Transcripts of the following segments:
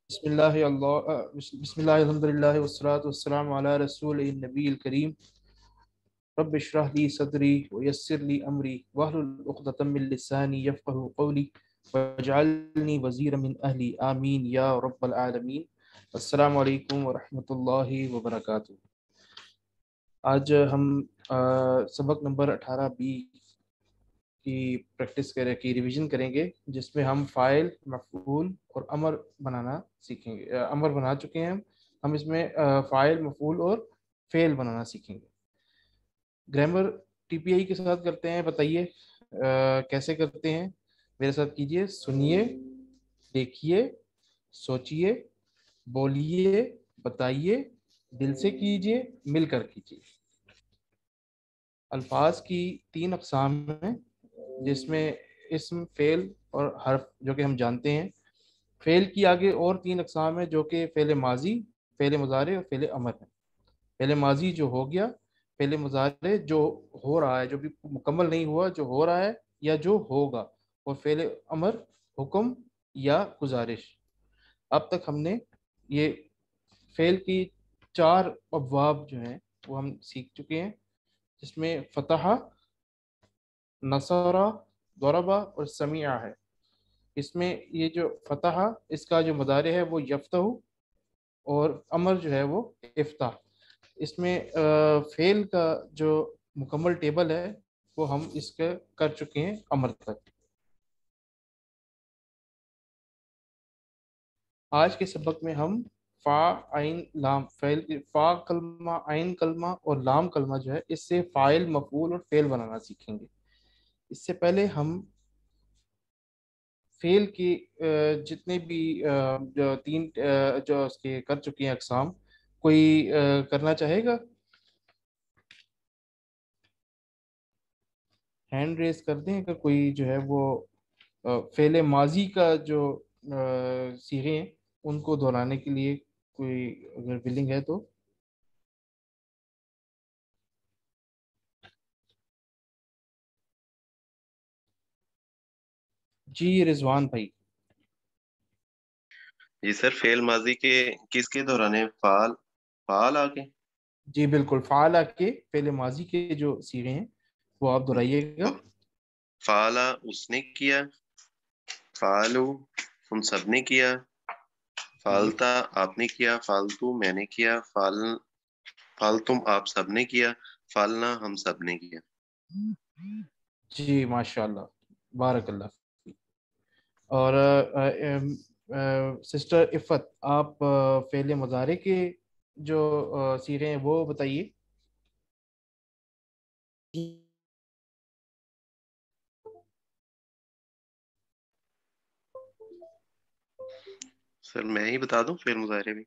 بسم اللہ الحمدللہ والصلاۃ والسلام علی رسول النبی الکریم رب اشرح لی صدری ویسر لی امری واحلل عقدۃ من لسانی یفقهوا قولی واجعلنی وزیرا من اہلی آمین یا رب العالمین۔ السلام علیکم ورحمۃ اللہ وبرکاتہ۔ آج ہم سبق نمبر 18B کی پریکٹس کی ریویژن کریں گے، جس میں ہم فاعل، مفعول اور امر بنانا سیکھیں گے۔ امر بنا چکے ہیں ہم اس میں فاعل، مفعول اور فعل بنانا سیکھیں گے۔ گرامر ٹی پی آئی کے ساتھ کرتے ہیں، بتائیے کیسے کرتے ہیں؟ میرے ساتھ کیجئے، سنیے، دیکھیے، سوچیے، بولیے، بتائیے، دل سے کیجئے، مل کر کیجئے۔ الفاظ کی 3 اقسام ہیں، جس میں اسم، فعل اور حرف جو کہ ہم جانتے ہیں۔ فعل کی آگے اور 3 اقسام ہیں، جو کہ فعل ماضی، فعل مضارع اور فعل امر ہے۔ فعل ماضی جو ہو گیا، فعل مضارع جو ہو رہا ہے، جو بھی مکمل نہیں ہوا، جو ہو رہا ہے یا جو ہوگا، اور فعل امر حکم یا گزارش۔ اب تک ہم نے یہ فعل کی 4 ابواب جو ہیں وہ ہم سیکھ چکے ہیں، جس میں فتح، نصر، ضرب اور سمیع ہے۔ اس میں یہ جو فتح، اس کا جو مضارع ہے وہ یفتح، اور امر جو ہے وہ افتح۔ اس میں فعل کا جو مکمل ٹیبل ہے وہ ہم اس کے کر چکے ہیں امر تک۔ آج کے سبق میں ہم فا، عین، لام، فعل، فا کلمہ، عین کلمہ اور لام کلمہ جو ہے، اس سے فاعل، مفعول اور فعل بنانا سیکھیں گے۔ اس سے پہلے ہم فعل کی جتنے بھی جو 3 جو اس کے کر چکے ہیں اقسام، کوئی کرنا چاہے گا؟ ہینڈ ریز کر دیں کہ کوئی جو ہے وہ فعل ماضی کا جو صیغے ہیں ان کو دہرانے کے لیے کوئی اگر ولنگ ہے تو۔ جی رضوان بھائی۔ جی سر، فعل ماضی کے کس کے دہرانے؟ فعال، فعال آگے؟ جی بالکل، فعال کے فعل ماضی کے جو صیغے ہیں وہ آپ دہرائیے گا۔ فعلا اس نے کیا، فعلو ہم سب نے کیا، فعلتا آپ نے کیا، فعلتو میں نے کیا، فعلتم آپ سب نے کیا، فعلنا ہم سب نے کیا۔ جی ماشاء اللہ، بارک اللہ فیک۔ اور سسٹر عفت، آپ فعل مضارع کے جو صیغے ہیں وہ بتائیے۔ سر میں ہی بتا دوں فعل مضارع بھی؟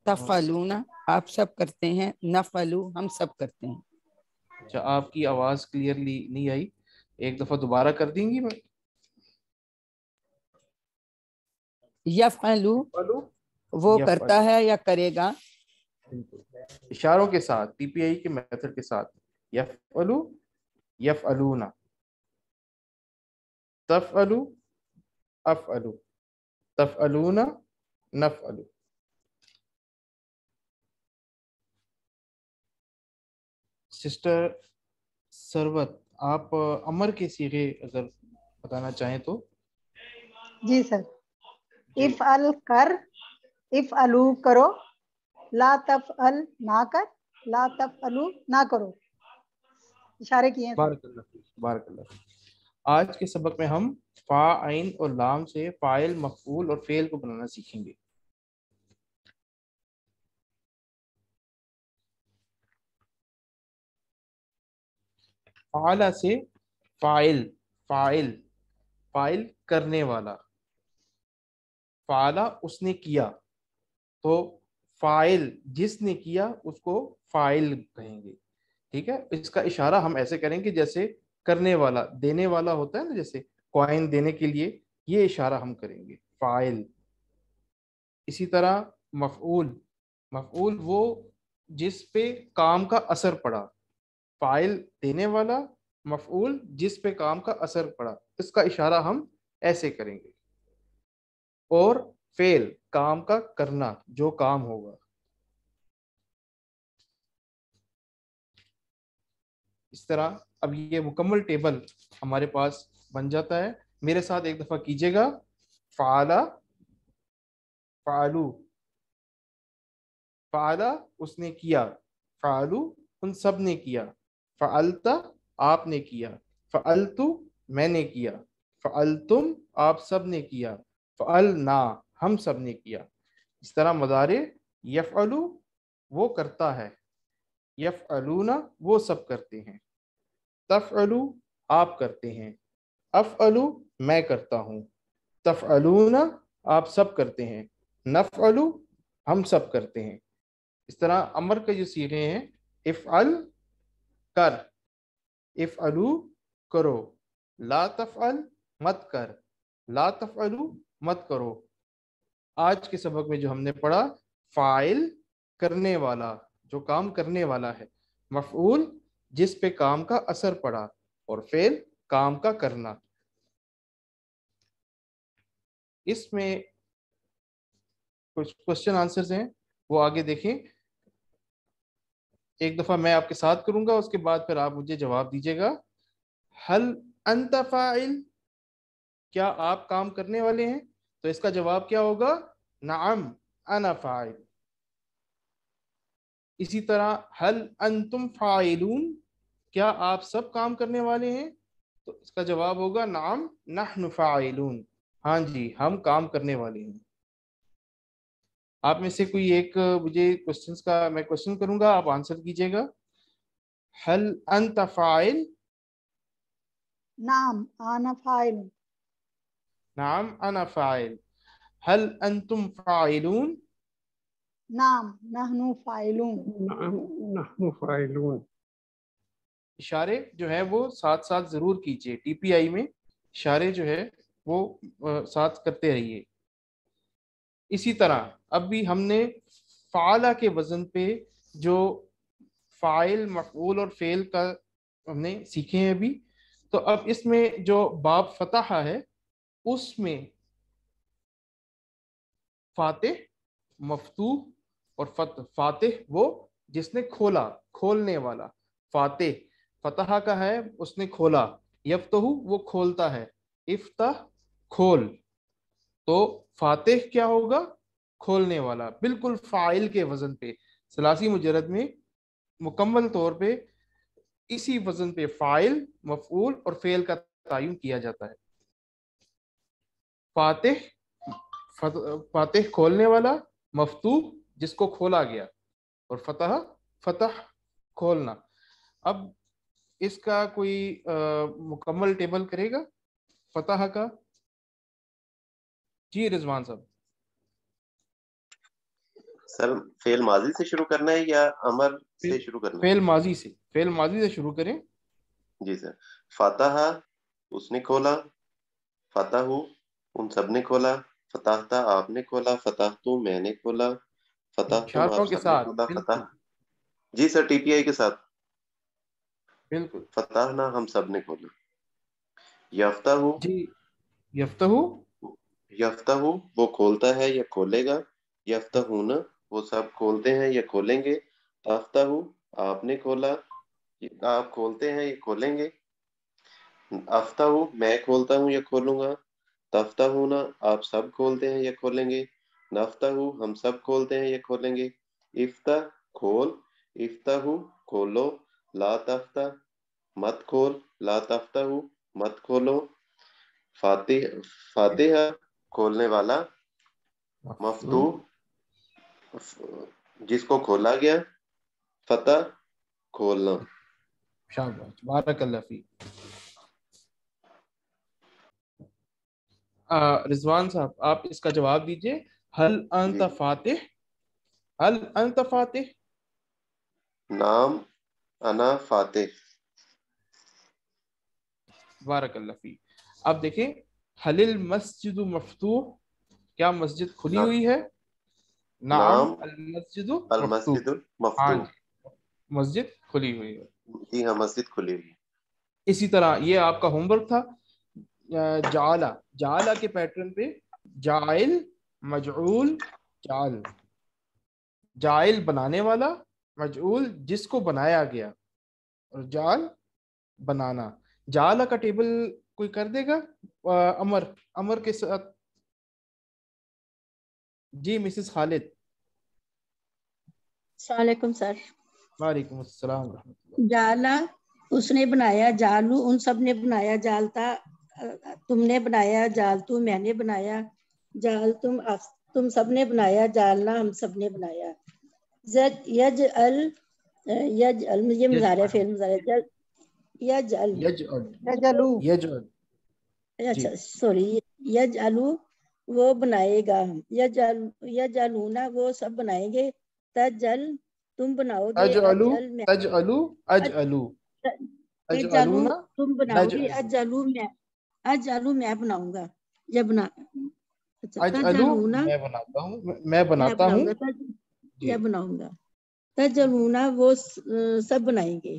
تفعلون آپ سب کرتے ہیں، نفعلو ہم سب کرتے ہیں۔ اچھا، آپ کی آواز کلیئرلی نہیں آئی، ایک دفعہ دوبارہ کر دیں گی؟ میں یفعلو وہ کرتا ہے یا کرے گا، اشاروں کے ساتھ، ٹی پی آئی کے میتھڈ کے ساتھ۔ یفعلو، یفعلون، تفعلو، افعلو، تفعلون، نفعلو۔ سسٹر سروت، آپ امر کے صیغے اگر بتانا چاہیں تو۔ جی سر، افعل کر، افعلو کرو، لا تفعل نہ کر، لا تفعلو نہ کرو، اشارے کیے ہیں سر۔ بارک اللہ فیک، بارک اللہ فیک۔ آج کے سبق میں ہم فا، عین اور لام سے فاعل، مفعول اور فعل کو بنانا سیکھیں گے۔ فعل سے فاعل، فاعل، فاعل کرنے والا، فعلا اس نے کیا، تو فاعل جس نے کیا اس کو فاعل کہیں گے، ٹھیک ہے؟ اس کا اشارہ ہم ایسے کریں گے جیسے کرنے والا، دینے والا ہوتا ہے نا، جیسے کوائن دینے کے لیے یہ اشارہ ہم کریں گے، فاعل۔ اسی طرح مفعول، مفعول وہ جس پہ کام کا اثر پڑا، فاعل دینے والا، مفعول جس پہ کام کا اثر پڑا، اس کا اشارہ ہم ایسے کریں گے۔ اور فعل کام کا کرنا، جو کام ہوگا. اس طرح اب یہ مکمل ٹیبل ہمارے پاس بن جاتا ہے. میرے ساتھ ایک دفعہ کیجیے گا. فعلا، فعلو، فعلا اس نے کیا، فعلو ان سب نے کیا، فعلتا آپ نے کیا، فعلتو میں نے کیا، فعلتم آپ سب نے کیا، فعلنا ہم سب نے کیا. اس طرح مضارع یفعلو وہ کرتا ہے، یفعلون وہ سب کرتے ہیں، تفعلو آپ کرتے ہیں، افعلو میں کرتا ہوں، تفعلون آپ سب کرتے ہیں، نفعلو ہم سب کرتے ہیں. اس طرح امر کے جو صیغے ہیں، افعل کر، افعلو کرو، لا تفعل مت کر، لا تفعلو مت کرو. آج کے سبق میں جو ہم نے پڑھا، فاعل کرنے والا، جو کام کرنے والا ہے، مفعول جس پہ کام کا اثر پڑا، اور فعل کام کا کرنا. اس میں کچھ کوشچن آنسرز ہیں، وہ آگے دیکھیں. ایک دفعہ میں آپ کے ساتھ کروں گا، اس کے بعد پھر آپ مجھے جواب دیجیے گا. ہل انت فاعل، کیا آپ کام کرنے والے ہیں؟ تو اس کا جواب کیا ہوگا؟ نعم انا فاعل. اسی طرح ہل انتم فاعلون، کیا آپ سب کام کرنے والے ہیں؟ تو اس کا جواب ہوگا نعم نحن فاعلون، ہاں جی ہم کام کرنے والے ہیں. آپ میں سے کوئی ایک مجھے کوشچنس کا، میں کوشچن کروں گا، آپ آنسر کیجیے گا. ہل انت فاعل؟ نعم انا فاعل. نعم انا فاعل. ہل انتم فاعلون؟ نعم نحن فاعلون. نعم نحن فاعلون. اشارے جو ہے وہ ساتھ ساتھ ضرور کیجیے. ٹی پی آئی میں اشارے جو ہے وہ ساتھ کرتے رہیے. اسی طرح اب بھی ہم نے فعلا کے وزن پہ جو فاعل، مفعول اور فعل کا ہم نے سیکھے ہیں ابھی. تو اب اس میں جو باب فتح ہے، اس میں فاتح، مفتوح اور فتح. فاتح وہ جس نے کھولا، کھولنے والا. فاتح فتح کا ہے، اس نے کھولا. یفتح وہ کھولتا ہے. افتح کھول. تو فاتح کیا ہوگا؟ کھولنے والا، بالکل فاعل کے وزن پہ. ثلاثی مجرد میں مکمل طور پہ اسی وزن پہ فاعل، مفعول اور فعل کا تعین کیا جاتا ہے. فاتح، فاتح کھولنے والا، مفتوح جس کو کھولا گیا، اور فتح فتح کھولنا. اب اس کا کوئی مکمل ٹیبل کرے گا فتح کا؟ جی رضوان صاحب. سر فعل ماضی سے شروع کرنا ہے یا امر سے شروع کرنا ہے؟ فعل ماضی سے، فعل ماضی سے شروع کریں. جی سر. فتح اس نے کھولا، فتح ان سب نے کھولا، فتحتا آپ نے کھولا، فتحتو میں نے کھولا، فتحتم اشاروں آپ کے سب نے ساتھ، کھولا. فتح بالکل جی سر ٹی پی آئی کے ساتھ. بالکل. فتحنا ہم سب نے کھولا. یفتح جی یفتح، یفتح وہ کھولتا ہے یا کھولے گا. یفتحون وہ سب کھولتے ہیں یا کھولیں گے. تفتح آپ نے کھولا، آپ کھولتے ہیں یا کھولیں گے. افتح میں کھولتا ہوں یا کھولوں گا. تفتحون آپ سب کھولتے ہیں یا کھولیں گے. نفتح ہم سب کھولتے ہیں یا کھولیں گے. افتح کھول، افتح کھولو، لا تفتح مت کھول، لا تفتح مت کھولو. فاتح فاتحہ کھولنے والا، مفتوح جس کو کھولا گیا، فتح کھولنا. شاباش بارک اللہ فیک. رضوان صاحب آپ اس کا جواب دیجئے. ہل انت جی فاتح؟ ہل انت فاتح؟ نام انا فاتح. بارک اللہ فیک. اب دیکھیں، حل المسجد مفتوح، کیا مسجد کھلی ہوئی ہے؟ نعم نام المسجد مفتوح، المسجد ہاں المفتوح. جی مسجد کھلی ہوئی ہے. جی ہاں مسجد کھلی ہوئی ہے. اسی طرح یہ آپ کا ہوم ورک تھا. جعلا، جعلا کے پیٹرن پہ جائل مجعول جعل، جائل بنانے والا، مجعول جس کو بنایا گیا، اور جعل بنانا. جعل کا ٹیبل کوئی کر دے گا امر کے ساتھ؟ جی مسز خالد. السلام علیکم سر. وعلیکم السلام ورحمۃ اللہ. جالا اس نے بنایا، جالو ان سب نے بنایا، جالتا تم نے بنایا، جالتو میں نے بنایا، جال تم سب نے بنایا، جالنا ہم سب نے بنایا. یجعل یہ مضارع فعل مضارع یجعل یجلو یجعل اچھا سوری یجعلو وہ بنائے گا، یجعلونا وہ سب بنائیں گے، تجل تم بناؤ گے، اجعلو اجل میں تجعلو اجعلو اجعلو اجعلونا تم بناؤ گے، نجعل اجعلو میں بناؤں گا، یہ بنا اچھا اجعلو تجلونا میں بناتا ہوں، میں میں بناتا بناؤں ہوں. گا، جی یہ بناؤں گا. تجلونا وہ سب بنائیں گے،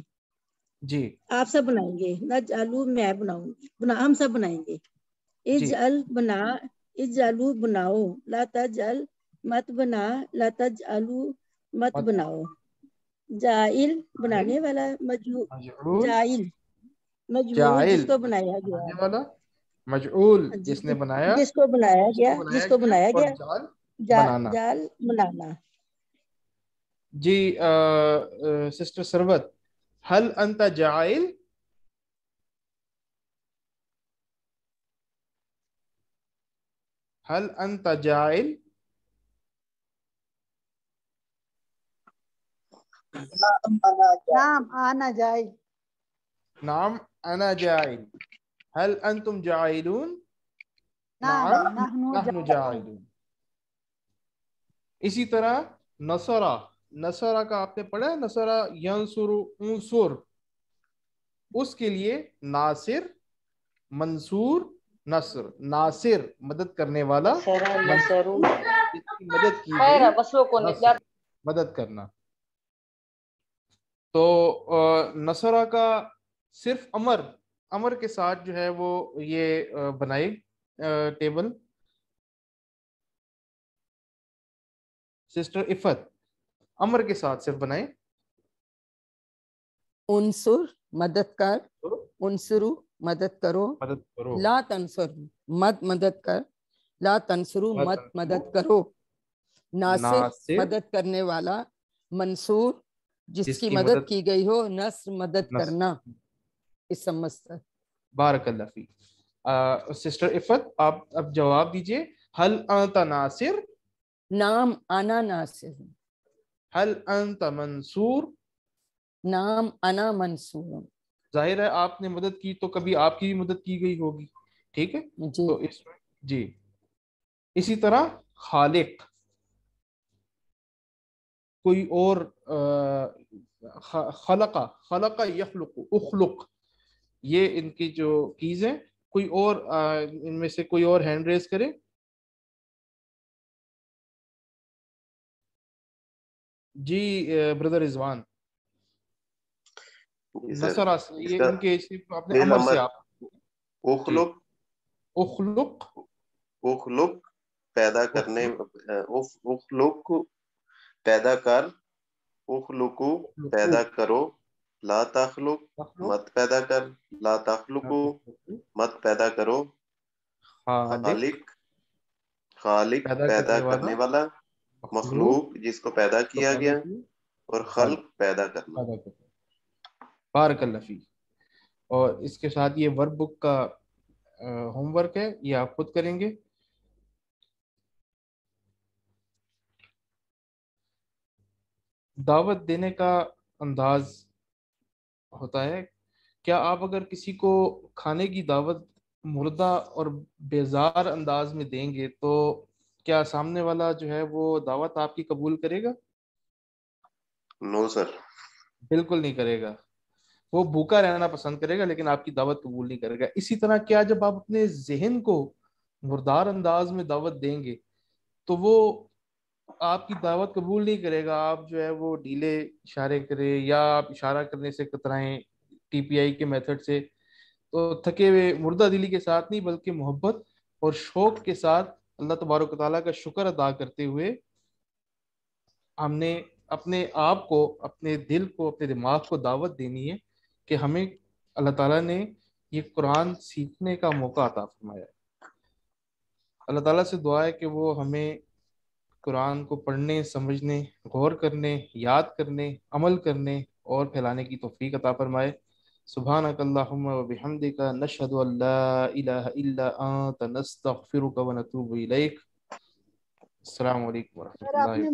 جی آپ سب بنائیں گے، نجعلو میں بناؤں گی، ہم سب بنائیں گے. جی اجعل بنا، اجعلو بناؤ، لا تجعل مت بنا، لا تجعلو مت مت بناؤ. جائل جائل بنانے والا، مجعول مجعول جائل مجعول جائل جس کو بنایا گیا، بنانے والا، مجعول جس نے بنایا، جس کو بنایا جس گیا، کو جس بنایا کو گیا، بنایا اور گیا، جال بنانا. جال بنانا. جی سسٹر سروت، هل انت جاعل؟ هل انت جاعل؟ نعم آنا جائل. نعم انا جاعل. هل انتم جاعلون؟ نعم نعم نحن نحن جاعلون. اسی طرح نصرہ، نصرہ کا آپ نے پڑھا ہے، نصرہ ینصر انصر، اس کے لیے ناصر منصور نصر. ناصر مدد کرنے والا، منصور جس کی مدد کی گئی، نصر مدد کرنا. تو نصرہ کا صرف امر کے ساتھ جو ہے وہ یہ بنائے ٹیبل. سسٹر عفت امر کے ساتھ صرف بنائیں. انصر مدد کر، انصرو مدد کرو، مدد کرو، لا تنصر مت مدد کر، لا تنصرو لا مت تنصرو مدد کرو. ناصر ناصر مدد کرنے والا، منصور جس جس کی کی مدد کی گئی ہو، نصر مدد نصر. کرنا. اس مستر بارک اللہ فیک. سسٹر عفت آپ اب جواب دیجئے. هل انت ناصر؟ نام انا ناصر، هل انت منصور؟ نام انا منصور. ظاہر ہے آپ نے مدد کی تو کبھی آپ کی بھی مدد کی گئی ہوگی، ٹھیک ہے. جی تو اس میں جی اسی طرح خالق، کوئی اور خلق یخلق اخلق، یہ ان کی جو کیز ہیں. کوئی اور ان میں سے کوئی اور ہینڈ ریز کرے. جی بردر رضوان. نصر اس یہ کا ان کے صرف اپنے فعل امر سے امر آپ جی. اخلق، اخلق اخلق پیدا کرنے، اخلق پیدا کر، اخلقو پیدا کرو، لا تخلق مت پیدا کر، لا تخلقو مت پیدا کرو. خالق خالق پیدا کرنے والا، مخلوق جس کو پیدا کیا گیا، اور خلق پیدا کرنا. بارک اللہ فیک. اور اس کے ساتھ یہ ورک بک کا ہوم ورک ہے، یہ آپ خود کریں گے. دعوت دینے کا انداز ہوتا ہے، کیا آپ اگر کسی کو کھانے کی دعوت مردہ اور بیزار انداز میں دیں گے تو کیا سامنے والا جو ہے وہ دعوت آپ کی قبول کرے گا؟ نو سر، بالکل نہیں کرے گا. وہ بھوکا رہنا پسند کرے گا لیکن آپ کی دعوت قبول نہیں کرے گا. اسی طرح کیا جب آپ اپنے ذہن کو مردار انداز میں دعوت دیں گے تو وہ آپ کی دعوت قبول نہیں کرے گا. آپ جو ہے وہ ڈھیلے اشارے کرے یا آپ اشارہ کرنے سے کترائیں ٹی پی آئی کے میتھڈ سے، تو تھکے ہوئے مردہ دلی کے ساتھ نہیں بلکہ محبت اور شوق کے ساتھ اللہ تبارک و تعالیٰ کا شکر ادا کرتے ہوئے ہم نے اپنے آپ کو، اپنے دل کو، اپنے دماغ کو دعوت دینی ہے کہ ہمیں اللہ تعالیٰ نے یہ قرآن سیکھنے کا موقع عطا فرمایا ہے۔ اللہ تعالیٰ سے دعا ہے کہ وہ ہمیں قرآن کو پڑھنے، سمجھنے، غور کرنے، یاد کرنے، عمل کرنے اور پھیلانے کی توفیق عطا فرمائے۔ سبحانک اللہم و بحمدک، نشہد ان لا الہ الا انت، نستغفرک و نتوب الیک۔ السلام علیکم ورحمۃ سر اللہ آپ نے